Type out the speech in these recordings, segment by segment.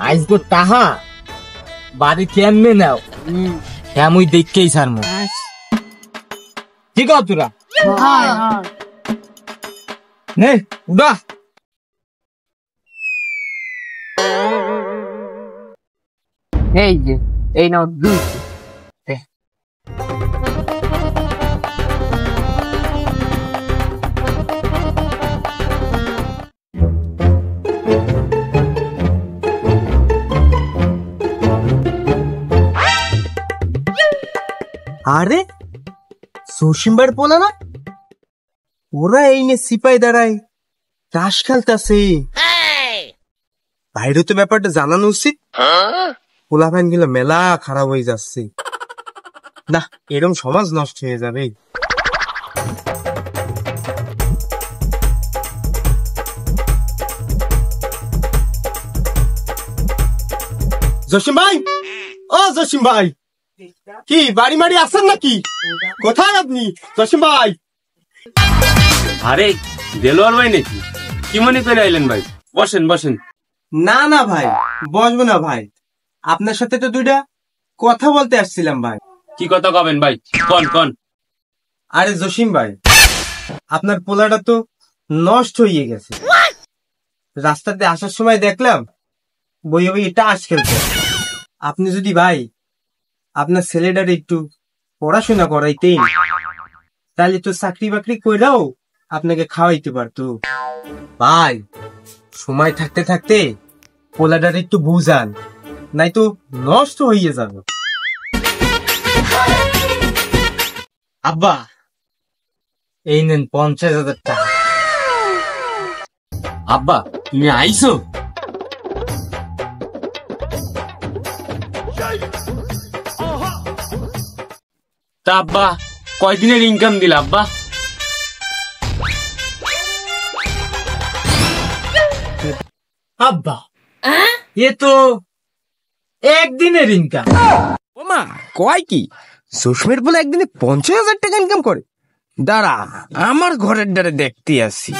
আইসগো তাহা বাড়ি কেমনে নাও মুই দেখকেই ছাড়মু ঠিক আছে তোরা নে উড়া এই যে এই নাও দুই আরে সুশিমবার পোলা না ওরা এই নে সিপাই দাঁড়ায় তাস খেলতেছে বাইরে তো ব্যাপারটা জানানো উচিত পোলা ফ্যান গুলো মেলা খারাপ হয়ে যাচ্ছে না এরকম সমাজ নষ্ট হয়ে যাবে জসিম ভাই ও জসিম ভাই কি বাড়ি মারি আছেন নাকি কোথায় আপনি জসিম ভাই আরে দেলোয়ার ভাই নাকি কি মনে করে আইলেন ভাই বসেন বসেন না না ভাই বসবো না ভাই আপনার সাথে তো দুইটা কথা বলতে আসছিলাম ভাই কি কথা কবেন ভাই কোন কোন আরে জসিম ভাই আপনার পোলাটা তো নষ্ট হয়ে গেছে রাস্তাতে আসার সময় দেখলাম বইয়ে বই এটা আশ খেলতে আপনি যদি ভাই আপনার ছেলেটার একটু পড়াশোনা করাইতেন তাহলে তো চাকরি বাকরি কইরাও আপনাকে খাওয়াইতে পারতো ভাই সময় থাকতে থাকতে পোলাটার একটু বুঝান নাই তো নষ্ট হয়ে যাবে আব্বা এই নেন 50,000 টাকা আব্বা তুমি আইছো তা আব্বা কয়দিনের ইনকাম দিল আব্বা আব্বা এ তো একদিনের ইনকাম ওমা কয় কি সুস্মির বলে একদিনে 50,000 টাকা ইনকাম করে দাঁড়া আমার ঘরের দ্বারে দেখতে আসি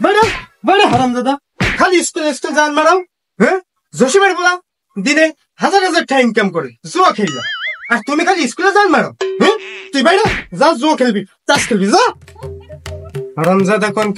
ম্যাডাম বড় হারাম দাদা খালি স্কুল যান ম্যাডাম হ্যাঁ জসিমের বলা দিনে 1,000 টাকা ইনকাম করে জুয়া খেললা আর তুমি খালি স্কুলে যান ম্যাডাম হ্যাঁ তুই বাইরে যা জুয়া খেলবি তাস খেলবি যা হারাম দাদা কোন